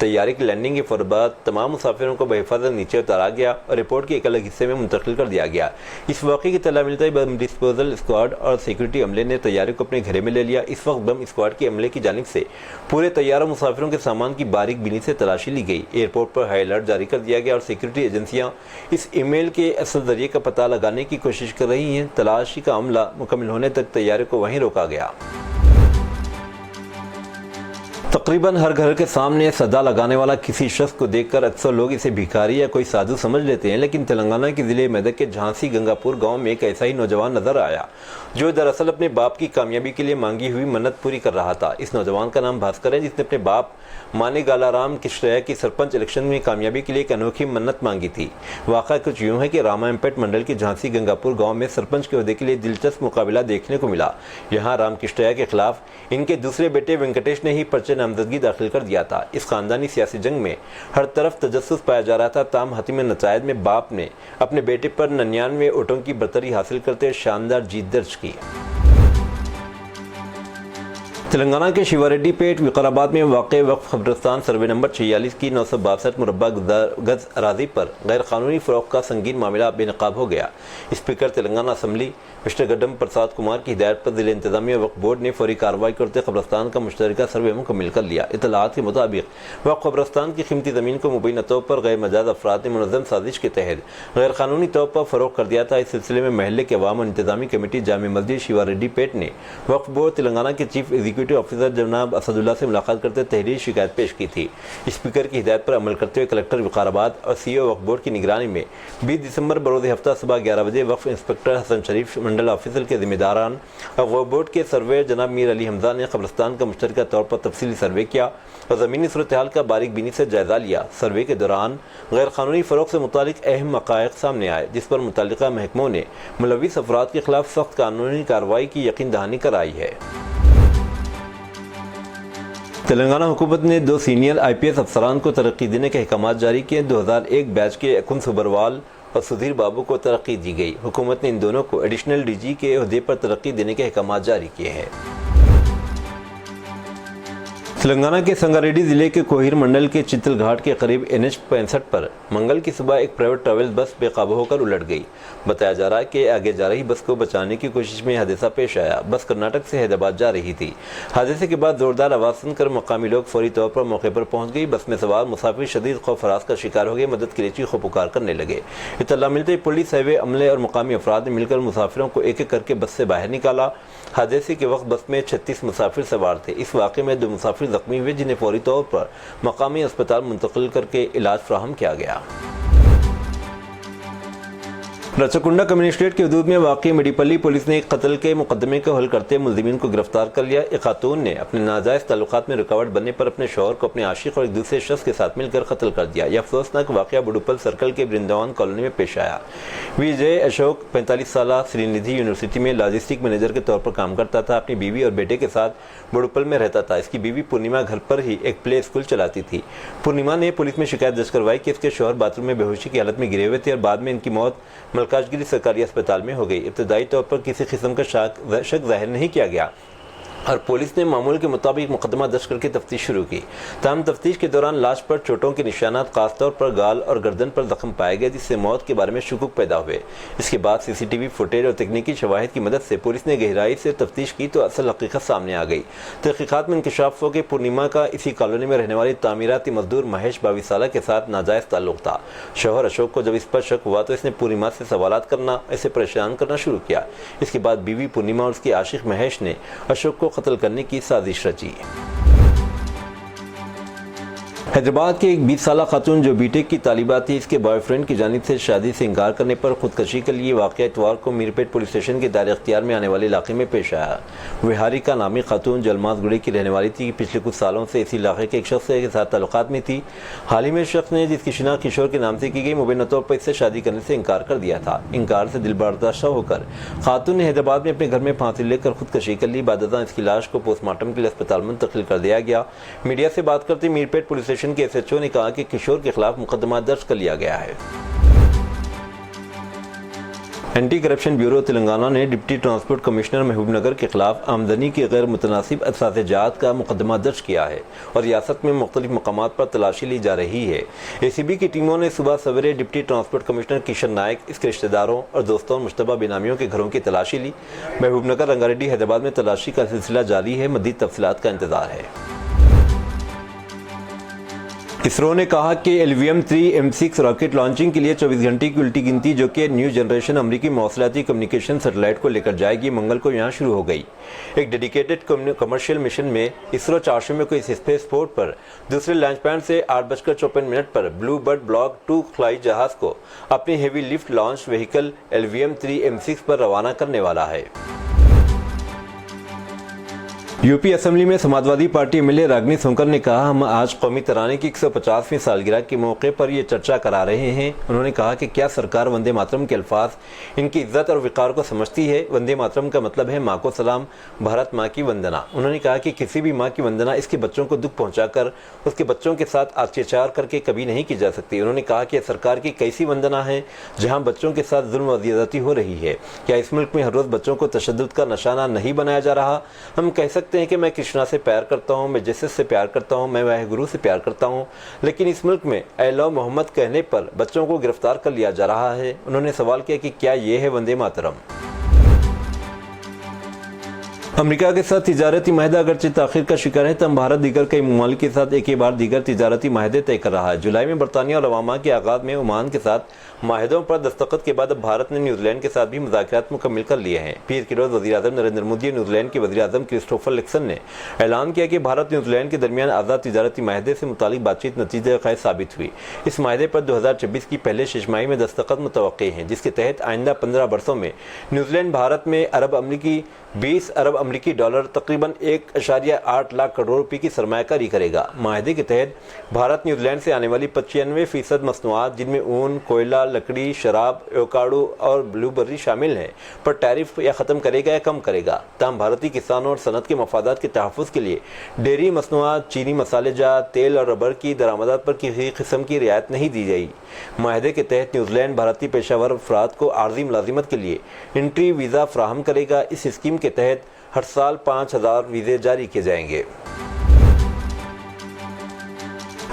طیارے کی لینڈنگ کے فوراً بعد تمام مسافروں کو بحفاظت نیچے اتارا گیا اور ایئرپورٹ کے ایک الگ حصے میں منتقل کر دیا گیا۔ اس واقعے کی اطلاع ملتا ہے بم ڈسپوزل اسکواڈ اور سیکورٹی عملے نے طیارے کو اپنے گھیرے میں لے لیا۔ اس وقت بم اسکواڈ کے عملے کی جانب سے پورے طیارہ مسافروں کے سامان کی باریک بینی سے تلاشی لی گئی۔ ایئرپورٹ پر ہائی الرٹ جاری کر دیا گیا اور سیکورٹی ایجنسیاں اس ای میل کے اصل ذریعے کا پتہ لگانے کی کوشش کر رہی ہیں۔ تلاشی کا عملہ مکمل ہونے تک طیارے کو وہیں روکا گیا۔ تقریباً ہر گھر کے سامنے صدا لگانے والا کسی شخص کو دیکھ کر اکثر لوگ اسے بھکاری یا کوئی سادھو سمجھ لیتے ہیں، لیکن تلنگانہ کے ضلع میدک کے جھانسی گنگاپور گاؤں میں ایک ایسا ہی نوجوان نظر آیا جو دراصل اپنے باپ کی کامیابی کے لیے مانگی ہوئی منت پوری کر رہا تھا۔ اس نوجوان کا نام بھاسکر ہے، جس نے اپنے باپ مانے گالارام کشتیہ کی سرپنچ الیکشن میں کامیابی کے لیے ایک انوکھی منت مانگی تھی۔ واقعہ کچھ یوں ہے کہ رامائمپیٹ منڈل کے جھانسی گنگاپور گاؤں میں سرپنچ کے عہدے کے لیے دلچسپ مقابلہ دیکھنے کو ملا۔ یہاں رام کشتیہ کے خلاف ان کے دوسرے بیٹے وینکٹیش نے ہی پرچہ نامزدگی داخل کر دیا تھا۔ اس خاندانی سیاسی جنگ میں ہر طرف تجسس پایا جا رہا تھا، تاہم حتمی نتائج میں باپ نے اپنے بیٹے پر 99 ووٹوں کی برتری حاصل کرتے شاندار جیت درج کی۔ تلنگانہ کے شیواریڈی پیٹ وقار میں واقع وقف قبرستان سروے نمبر 46 کی 962 مربع گز اراضی پر غیر قانونی فروخت کا سنگین معاملہ بے نقاب ہو گیا۔ Speaker Telangana assembly Mr Gaddam Prasad Kumar کی ہدایت پر ضلع انتظامیہ وقف بورڈ نے فوری کارروائی کرتے قبرستان کا مشترکہ سروے مکمل کر لیا۔ اطلاعات کے مطابق وقف قبرستان کی قیمتی زمین کو مبینہ طور پر غیر مجاز افراد نے منظم سازش کے تحت غیر قانونی طور پر فروخت کر دیا تھا۔ اس سلسلے میں محلے کے عوام اور انتظامی کمیٹی جامع مسجد شیواریڈی پیٹ نے وقف بورڈ تلنگانہ کے چیف ایگزیکٹو آفیسر جناب اسد اللہ سے ملاقات کرتے تحریری شکایت پیش کی تھی۔ اسپیکر کی ہدایت پر عمل کرتے ہوئے کلکٹر وقار اور سی او وقف بورڈ کی نگرانی میں 20 دسمبر بروز ہفتہ صبح 11 بجے وقف انسپکٹر حسن شریف منڈل آفیسر کے ذمہ داران اور وقف بورڈ کے سروے جناب میر علی حمزہ نے قبرستان کا مشترکہ طور پر تفصیلی سروے کیا اور زمینی صورتحال کا باریک بینی سے جائزہ لیا۔ سروے کے دوران غیر قانونی فروخت سے متعلق اہم حقائق سامنے آئے، جس پر متعلقہ محکموں نے ملوث افراد کے خلاف سخت قانونی کارروائی کی یقین دہانی کرائی ہے۔ تلنگانہ حکومت نے 2 سینئر IPS افسران کو ترقی دینے کے احکامات جاری کیے۔ 2001 بیچ کے اکن سبروال اور سدھیر بابو کو ترقی دی گئی۔ حکومت نے ان دونوں کو ایڈیشنل DG کے عہدے پر ترقی دینے کے احکامات جاری کیے ہیں۔ تلنگانہ کے سنگاریڈی ضلع کے کوہیر منڈل کے چتل گھاٹ کے قریب NH 65 پر منگل کی صبح ایک پرائیویٹ ٹریول بس بے قابو ہو کر الٹ گئی۔ بتایا جا رہا ہے کہ آگے جا رہی بس کو بچانے کی کوشش میں حادثہ پیش آیا۔ بس کرناٹک سے حیدرآباد جا رہی تھی۔ حادثے کے بعد زوردار آواز سن کر مقامی لوگ فوری طور پر موقع پر پہنچ گئی۔ بس میں سوار مسافر شدید خوف ہراس کا شکار ہو گئے، مدد کے لیے چیخو پکار کرنے لگے۔ اطلاع ملتے ہی پولیس، ہائی وے عملے اور مقامی افراد نے مل کر مسافروں کو ایک ایک کر کے بس سے باہر نکالا۔ حادثے کے وقت بس میں 36 مسافر سوار تھے۔ اس واقعے میں 2 مسافر زخمی ہوئے، جنہیں فوری طور پر مقامی اسپتال منتقل کر کے علاج فراہم کیا گیا۔ رچکنڈا کمیونسٹریٹ کی حدود میں واقع مڈیپلی پولیس نے ایک قتل کے مقدمے کو حل کرتے ملزمین کو گرفتار کر لیا۔ ایک خاتون نے اپنے ناجائز تعلقات میں رکاوٹ بننے پر اپنے شوہر کو اپنے عاشق اور ایک دوسرے شخص کے ساتھ مل کر قتل کر دیا۔ یہ افسوسناک واقعہ بڑوپل سرکل کے برنداون کالونی میں پیش آیا۔ وجے اشوک 45 سالہ سری ندھی یونیورسٹی میں لاجسٹک مینیجر کے طور پر کام کرتا تھا۔ اپنی بیوی اور بیٹے کے ساتھ بڑوپل میں رہتا تھا۔ اس کی بیوی پورنیما گھر پر ہی ایک پلے اسکول چلاتی تھی۔ پورنیما نے پولیس میں شکایت درج کروائی کہ اس کے شوہر باتھ روم میں بے ہوشی کی حالت میں گرے ہوئے تھے اور بعد میں ان کی موت ملکاجگیری سرکاری اسپتال میں ہو گئی۔ ابتدائی طور پر کسی قسم کا شک ظاہر نہیں کیا گیا اور پولیس نے معمول کے مطابق مقدمہ درج کر کے تفتیش شروع کی۔ تاہم تفتیش کے دوران لاش پر چوٹوں کے نشانات، خاص طور پر گال اور گردن پر زخم پائے گئے، جس سے موت کے بارے میں شکوک پیدا ہوئے۔ اس کے بعد CCTV فوٹیج اور تکنیکی شواہد کی مدد سے پولیس نے گہرائی سے تفتیش کی تو اصل حقیقت سامنے آ گئی۔ تحقیقات میں انکشاف ہو کہ پورنیما کا اسی کالونی میں رہنے والی تعمیراتی مزدور مہیش 22 سالہ کے ساتھ ناجائز تعلق تھا۔ شوہر اشوک کو جب اس پر شک ہوا تو اس نے پورنیما سے سوالات کرنا، اسے پریشان کرنا شروع کیا۔ اس کے بعد بیوی پورنیما اور اس کے عاشق مہیش نے اشوک کو قتل کرنے کی سازش رچی۔ حیدرآباد کی ایک 20 سالہ خاتون جو BTech کی طالبہ تھی، اس کے بوائے فرینڈ کی جانب سے شادی سے انکار کرنے پر خودکشی کے لیے واقعہ اتوار کو میرپیٹ پولیس اسٹیشن کے دائرہ اختیار میں آنے والے علاقے میں پیش آیا۔ وہاریکا نامی خاتون جو الماس گڑی کی رہنے والی تھی، پچھلے کچھ سالوں سے اسی علاقے کے ایک شخص کے ساتھ تعلقات میں تھی۔ حال ہی میں شخص نے، جس کی شناخت کشور کے نام سے کی گئی، مبینہ طور پر اس سے شادی کرنے سے انکار کر دیا تھا۔ انکار سے دل برداشتہ ہو کر خاتون نے حیدرآباد میں اپنے گھر میں پھانسی لے کر خودکشی کر لی۔ بعد ازاں اس کی لاش کو پوسٹ مارٹم کے لیے اسپتال منتقل کر دیا گیا۔ میڈیا سے بات کرتے میرپیٹ پولیس اسٹیشن کے SHO نے کہا کہ کشور کے خلاف مقدمہ درج کر لیا گیا ہے۔ اینٹی کرپشن بیورو تلنگانہ نے ڈپٹی ٹرانسپورٹ کمشنر محبوب نگر کے خلاف آمدنی کی غیر متناسب اخراجات کا مقدمہ درج کیا ہے اور ریاست میں مختلف مقامات پر تلاشی لی جا رہی ہے۔ اے سی بی کی ٹیموں نے صبح سویرے deputy transport commissioner Kishan Naik, اس کے رشتہ داروں اور دوستوں اور مشتبہ بینامیوں کے گھروں کی تلاشی لی۔ محبوب نگر، رنگاریڈی، حیدرآباد میں تلاشی کا سلسلہ جاری ہے، مزید تفصیلات کا انتظار ہے۔ اسرو نے کہا کہ LVM-3 راکٹ لانچنگ کے لیے 24 گھنٹے کی الٹی گنتی، جو کہ نیو جنریشن امریکی مواصلاتی کمیونیکیشن سیٹلائٹ کو لے کر جائے گی، منگل کو یہاں شروع ہو گئی۔ ایک ڈیڈیکیٹڈ کمرشل مشن میں اسرو 400 کو اس اسپیس پورٹ پر دوسرے لانچ پیڈ سے 8:54 پر بلو برڈ بلاک 2 خلائی جہاز کو اپنی heavy lift launch vehicle LVM-3 پر روانہ کرنے والا ہے۔ UP اسمبلی میں سماجوادی پارٹی MLA راگنی سونکر نے کہا، ہم آج قومی ترانے کی 150ویں سالگرہ کے موقع پر یہ چرچا کرا رہے ہیں۔ انہوں نے کہا کہ کیا سرکار وندے ماترم کے الفاظ ان کی عزت اور وقار کو سمجھتی ہے؟ وندے ماترم کا مطلب ہے ماں کو سلام، بھارت ماں کی وندنا۔ انہوں نے کہا کہ کسی بھی ماں کی وندنا اس کے بچوں کو دکھ پہنچا کر، اس کے بچوں کے ساتھ اتیاچار کر کے کبھی نہیں کی جا سکتی۔ انہوں نے کہا کہ سرکار کی کیسی وندنا ہے جہاں بچوں کے ساتھ ظلم و زیادتی ہو رہی ہے؟ کیا اس ملک میں ہر روز بچوں کو تشدد کا نشانہ نہیں بنایا جا رہا؟ ہم کہہ سکتے ہیں کہ میں کرشنا سے پیار کرتا ہوں، میں جیسس سے پیار کرتا ہوں، میں واحد گرو سے پیار کرتا ہوں، لیکن اس ملک میں اے لو محمد کہنے پر بچوں کو گرفتار کر لیا جا رہا ہے۔ انہوں نے سوال کیا کہ کیا یہ ہے وندے ماترم؟ امریکہ کے ساتھ تجارتی معاہدہ اگرچہ تاخیر کا شکار ہے، تاہم بھارت دیگر کئی ممالک کے ساتھ ایک کے بعد دیگر تجارتی معاہدے طے کر رہا ہے۔ جولائی میں برطانیہ اور عواما کے آغاز میں عمان کے ساتھ معاہدوں پر دستخط کے بعد اب بھارت نے نیوزی لینڈ کے ساتھ بھی مذاکرات مکمل کر لیے ہیں۔ پیر کی روز وزیر اعظم نریندر مودی اور نیوزی لینڈ کے وزیر اعظم کرسٹوفر لکسن نے اعلان کیا کہ بھارت نیوزی لینڈ کے درمیان آزاد تجارتی معاہدے سے متعلق بات چیت نتیجہ خیز ثابت ہوئی۔ اس معاہدے پر 2026 کی پہلے ششماہی میں دستخط متوقع ہیں، جس کے تحت آئندہ 15 برسوں میں نیوزی لینڈ بھارت میں 20 ارب امریکی ڈالر تقریباً 1.8 لاکھ کروڑ روپے کی سرمایہ کاری کرے گا۔ معاہدے کے تحت بھارت نیوزی لینڈ سے آنے والی 95% مصنوعات، جن میں اون، کوئلہ، لکڑی، شراب، ایوکاڈو اور بلو بیری شامل ہیں، پر ٹیرف یا ختم کرے گا یا کم کرے گا۔ تاہم بھارتی کسانوں اور صنعت کے مفادات کے تحفظ کے لیے ڈیری مصنوعات، چینی، مسالے جات، تیل اور ربڑ کی درآمدات پر کسی قسم کی رعایت نہیں دی گئی۔ معاہدے کے تحت نیوزی لینڈ بھارتی پیشہ ور افراد کو عارضی ملازمت کے لیے انٹری ویزا فراہم کرے گا۔ اس اسکیم کے تحت ہر سال 5000 ویزے جاری کیے جائیں گے۔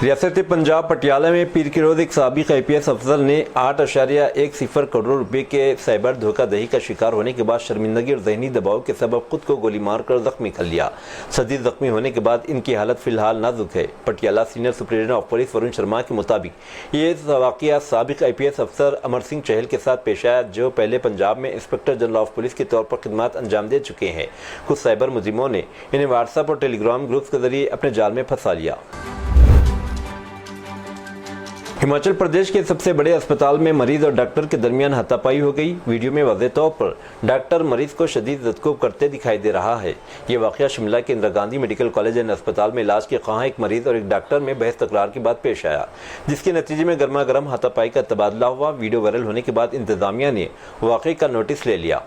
ریاست پنجاب پٹیالہ میں پیر کی روز ایک سابق IPS افسر نے 8.10 کروڑ روپے کے سائبر دھوکہ دہی کا شکار ہونے کے بعد شرمندگی اور ذہنی دباؤ کے سبب خود کو گولی مار کر زخمی کر لیا۔ شدید زخمی ہونے کے بعد ان کی حالت فی الحال نازک ہے۔ Patiala senior superintendent of police Varun Sharma کے مطابق یہ واقعہ سابق IPS افسر امر سنگھ چہل کے ساتھ پیش آیا، جو پہلے پنجاب میں انسپکٹر جنرل آف پولیس کے طور پر خدمات انجام دے چکے ہیں۔ کچھ سائبر مجرموں نے انہیں واٹس ایپ اور ٹیلی گرام گروپس کے ذریعے اپنے جال میں پھنسا لیا۔ ہماچل پردیش کے سب سے بڑے اسپتال میں مریض اور ڈاکٹر کے درمیان ہاتھا پائی ہو گئی۔ ویڈیو میں واضح طور پر ڈاکٹر مریض کو شدید زدکوب کرتے دکھائی دے رہا ہے۔ یہ واقعہ شملہ کے Indira Gandhi medical college and اسپتال میں علاج کے خواہاں ایک مریض اور ایک ڈاکٹر میں بحث تکرار کے بعد پیش آیا، جس کے نتیجے میں گرما گرم ہاتھا پائی کا تبادلہ ہوا۔ ویڈیو وائرل ہونے کے بعد انتظامیہ نے واقعے کا نوٹس لے لیا۔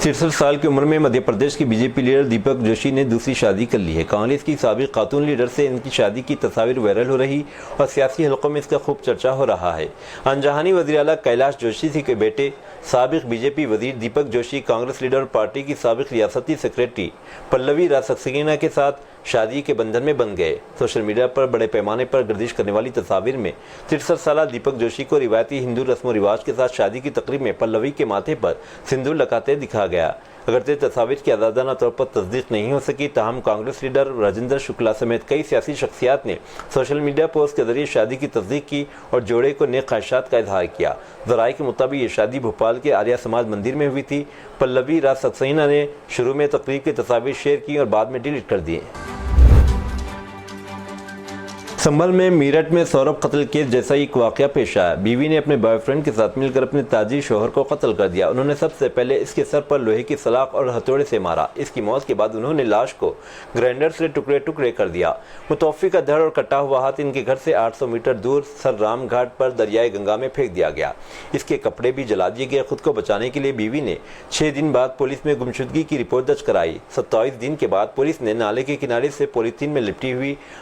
63 سال کی عمر میں مدھیہ پردیش کے BJP لیڈر دیپک جوشی نے دوسری شادی کر لی ہے۔ کانگریس کی سابق خاتون لیڈر سے ان کی شادی کی تصاویر وائرل ہو رہی اور سیاسی حلقوں میں اس کا خوب چرچا ہو رہا ہے۔ انجہانی وزیر اعلیٰ کیلاش جوشی کے بیٹے سابق BJP وزیر دیپک جوشی کانگریس لیڈر اور پارٹی کی سابق ریاستی سیکریٹری پلوی راسکسینہ کے ساتھ شادی کے بندھن میں بن گئے۔ سوشل میڈیا پر بڑے پیمانے پر گردش کرنے والی تصاویر میں 63 سالہ دیپک جوشی کو روایتی ہندو رسم و رواج کے ساتھ شادی کی تقریب میں پلوی کے ماتھے پر سندور لگاتے دکھا گیا۔ اگرچہ تصاویر کی آزادانہ طور پر تصدیق نہیں ہو سکی، تاہم کانگریس لیڈر راجندر شکلا سمیت کئی سیاسی شخصیات نے سوشل میڈیا پوسٹ کے ذریعے شادی کی تصدیق کی اور جوڑے کو نیک خواہشات کا اظہار کیا۔ ذرائع کے مطابق یہ شادی بھوپال کے آریہ سماج مندر میں ہوئی تھی۔ پلوی راسکسینہ نے شروع میں تقریب کی تصاویر شیئر کی اور بعد میں ڈیلیٹ کر دی۔ سنبھل میں میرٹھ میں سوربھ قتل کیس جیسا ایک واقعہ پیش آیا۔ بیوی نے اپنے بوائے فرینڈ کے ساتھ مل کر اپنے تاجر شوہر کو قتل کر دیا۔ انہوں نے سب سے پہلے اس کے سر پر لوہے کی سلاخ اور ہتھوڑے سے مارا۔ اس کی موت کے بعد انہوں نے لاش کو گرائنڈر سے ٹکڑے ٹکڑے کر دیا۔ متوفی کا دھڑ اور کٹا ہوا ہاتھ ان کے گھر سے 800 میٹر دور سر رام گھاٹ پر دریائے گنگا میں پھینک دیا گیا۔ اس کے کپڑے بھی جلا دیے گئے۔ خود کو بچانے کے لیے بیوی نے 6 دن بعد پولیس میں گمشدگی کی رپورٹ درج کرائی۔ 27 دن کے بعد پولیس نے نالے کے کنارے سے پولیتھین میں لپٹی ہوئی